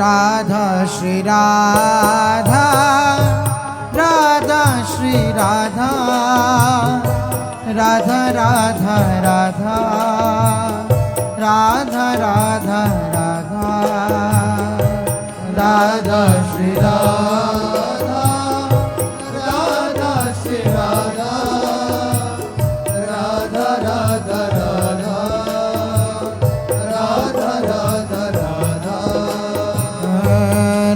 राधा श्री राधा राधा श्री राधा राधा राधा राधा राधा राधा राधा राधा श्री राधा राधा श्री राधा राधा राधा राधा राधा राधा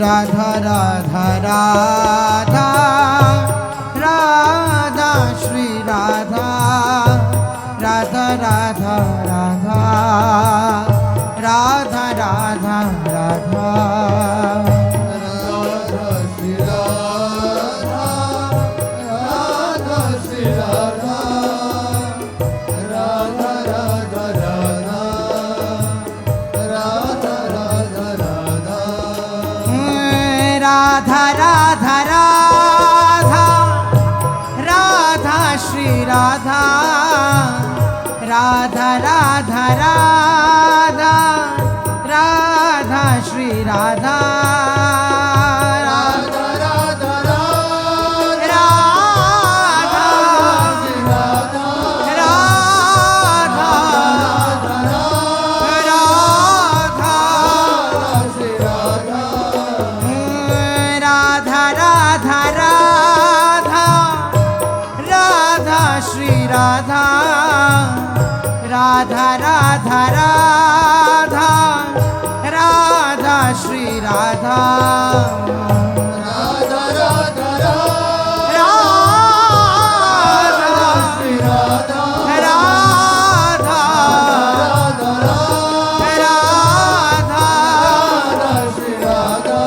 राधा राधा राधा राधा श्री राधा राधा राधा राधा राधा राधा राधा राधा श्री राधा राधा श्री राधा राधा राधा राधा राधा राधा राधा राधा राधा राधा राधा श्री राधा राधा राधा राधा राधा श्री राधा राधा राधा राधा राधा राधा श्री राधा राधा राधा राधा राधा श्री राधा राधा राधा राधा राधा श्री राधा राधा राधा राधा श्री राधा राधा राधा श्री राधा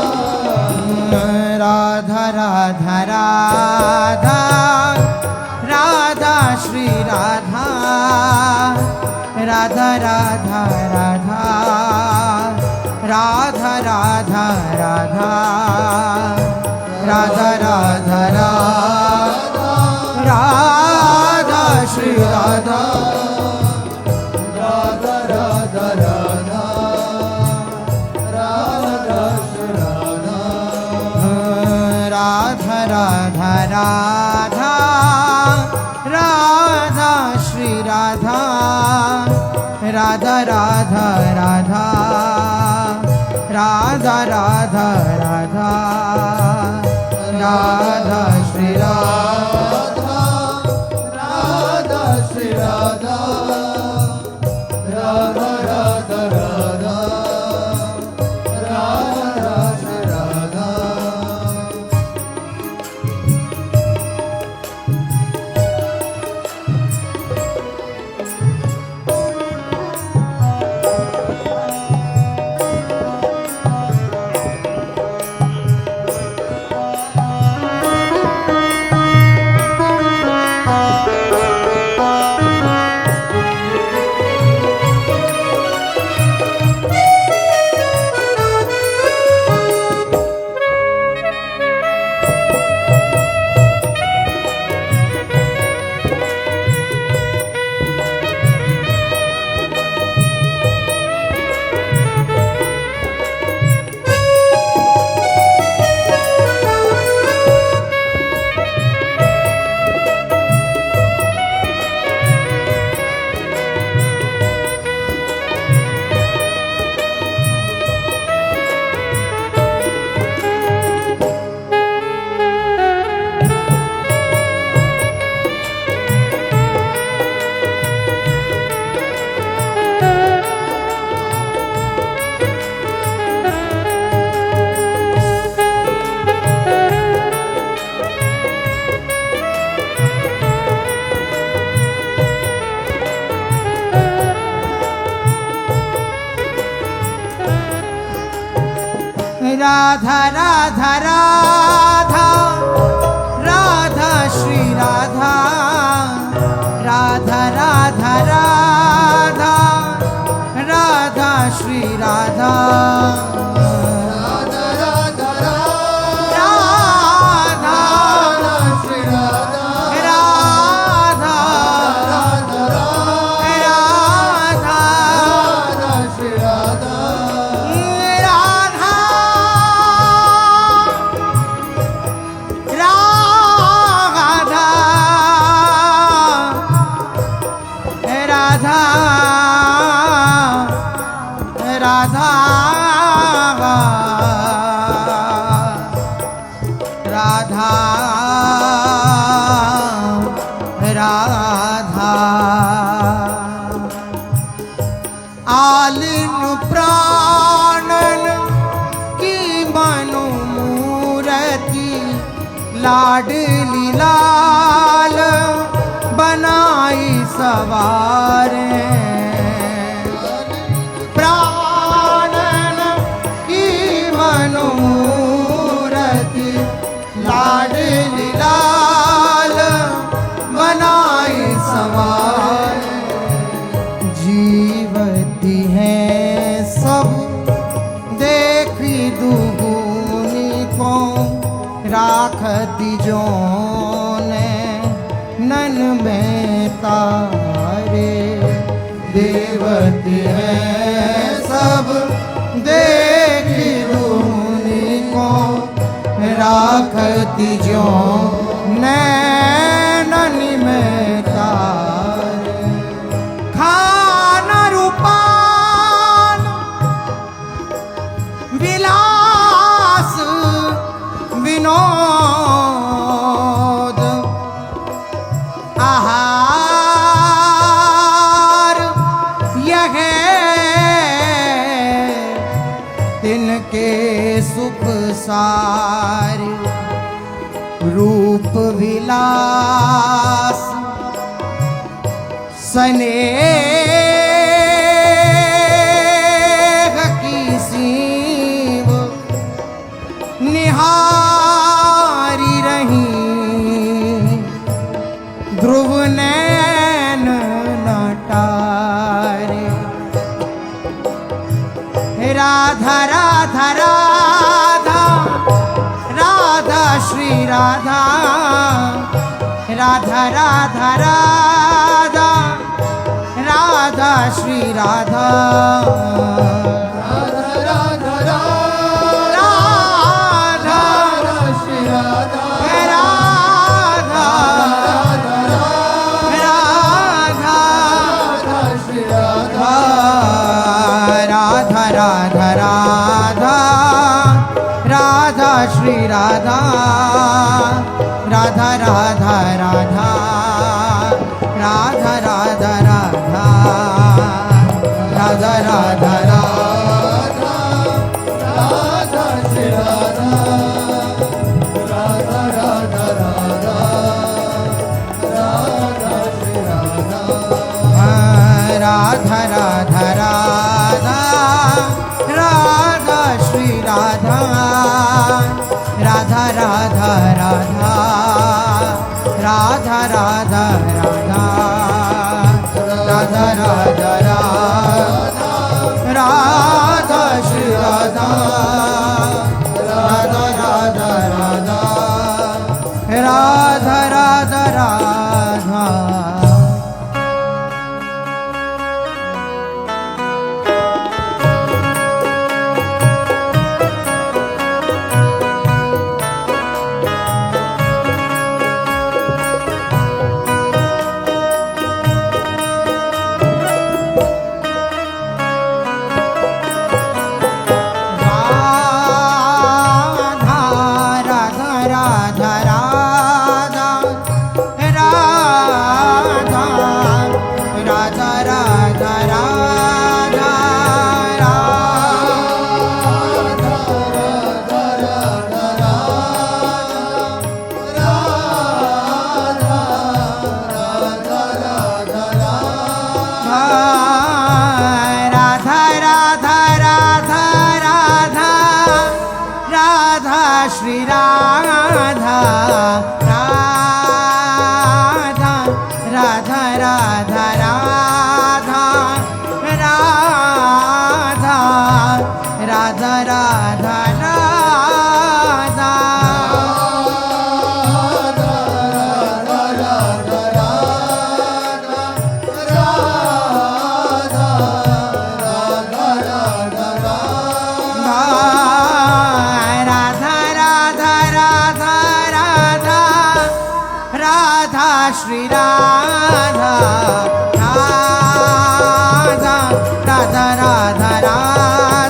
राधा राधा राधा राधा श्री राधा राधा राधा राधा राधा राधा राधा राधा राधा राधा राधा श्री राधा राधा राधा राधा राधा श्री राधा राधा राधा राधा राधा श्री राधा राधा राधा राधा राधा राधा राधा राधा श्री राधा राधा श्री राधा राधा राधा राधा राधा श्री राधा राधा राधा राधा राधा श्री राधा राधा राधा राधा राधा श्री राधा राधा राधा राधा श्री राधा राधा राधा श्री राधा राधा राधा राधा राधा आलिन प्राणन की मनु मूरति लाडली लाल बनाई सवारे प्राणन की मनु मूरति लाडली लाल बनाई सवारे जीवती है सब देखी दुगुनी को राखती जो ने नन में तारे देवती है सब देखी दुगुनी को राखती जो ने नन में तारे खाना रूपान विलास विनोद आहार यह तिनके सुख सारे रूप विलास स्नेह की सीव निहारी रही ध्रुव नैन नटारे राधा राधा राधा राधा श्री राधा राधा राधा राधा राधा श्री राधा राधा राधा राधा श्री राधा राधा राधा श्री राधा राधा राधा राधा राधा श्री राधा राधा राधा राधा राधा राधा राधा राधा राधा राधा राधा श्री राधा राधा राधा राधा राधा श्री राधा राधा राधा राधा राधा श्री राधा राधा राधा राधा राधा राधा राधा राधा राधा राधा राधा श्री राधा राधा राधा राधा राधा राधा राधा श्री राधा राधा राधा राधा राधा राधा राधा राधा राधा श्री राधा राधा राधा राधा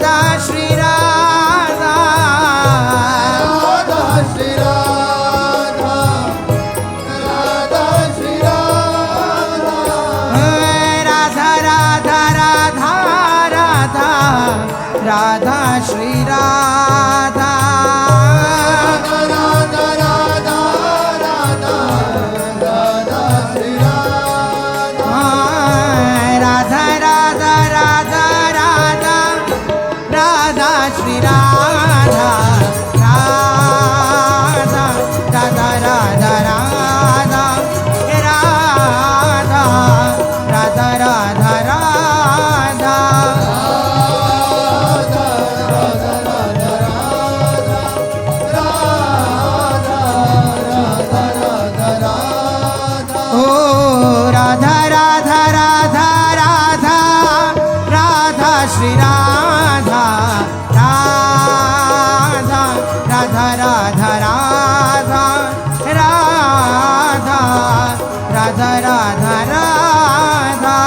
राधा श्री राधा राधा श्री राधा राधा श्री राधा राधा राधा राधा राधा राधा श्री राधा राधा राधा राधा राधा श्री राधा राधा राधा राधा राधा राधा श्री राधा राधा राधा राधा राधा राधा राधा राधा राधा ओ राधा राधा राधा राधा राधा श्री राधा राधा राधा राधा राधा राधा राधा राधा राधा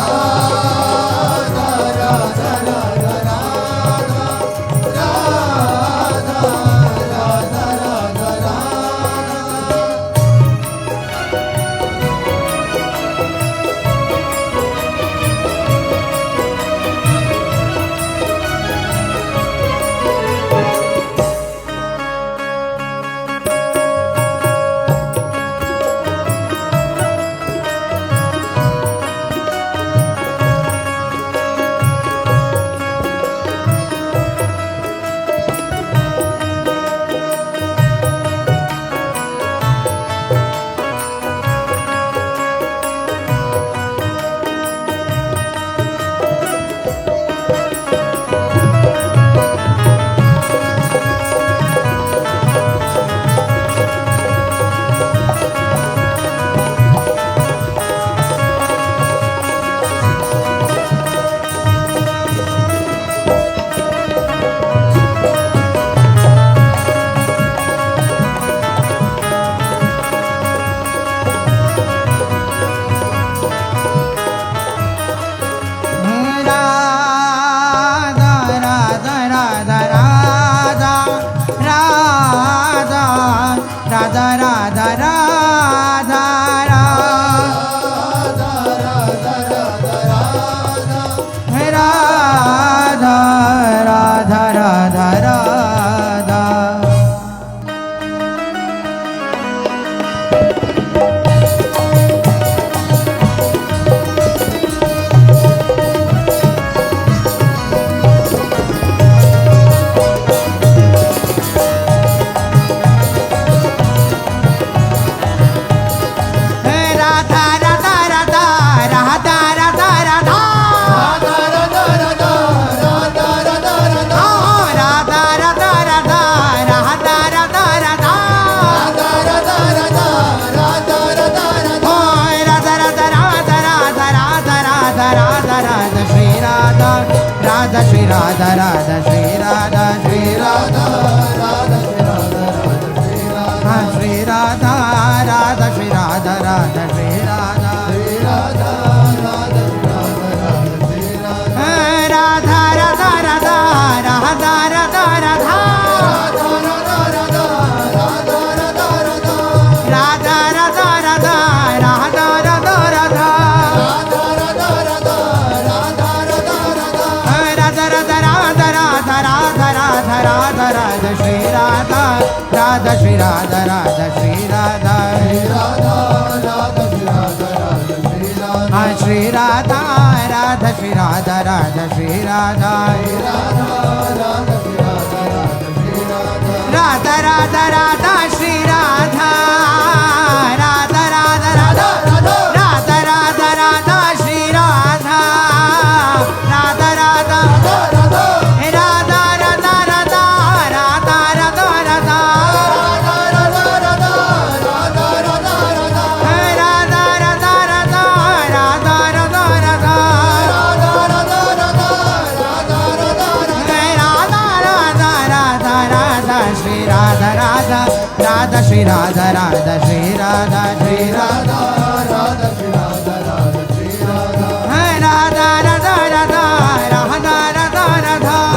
राधा राधा राधा राधा राधा राधा राधा श्री राधा राधा श्री राधा श्री राधा राधा श्री राधा राधा श्री राधा राधा श्री राधा राधा श्री राधा श्री राधा राधा श्री राधा राधा राधा राधा राधा राधा राधा राधा राधा राधा राधा राधा राधा राधा श्री राधा राधा श्री राधा राधा श्री राधा श्री राधा राधा श्री राधा राधा श्री राधा राधा राधा राधा श्री राधा राधा राधा राधा राधा राधा राधा श्री राधा राधा राधा राधा श्री राधा राधा श्री राधा श्री राधा राधा श्री राधा राधा श्री राधा राधा राधा राधा राधा राधा राधा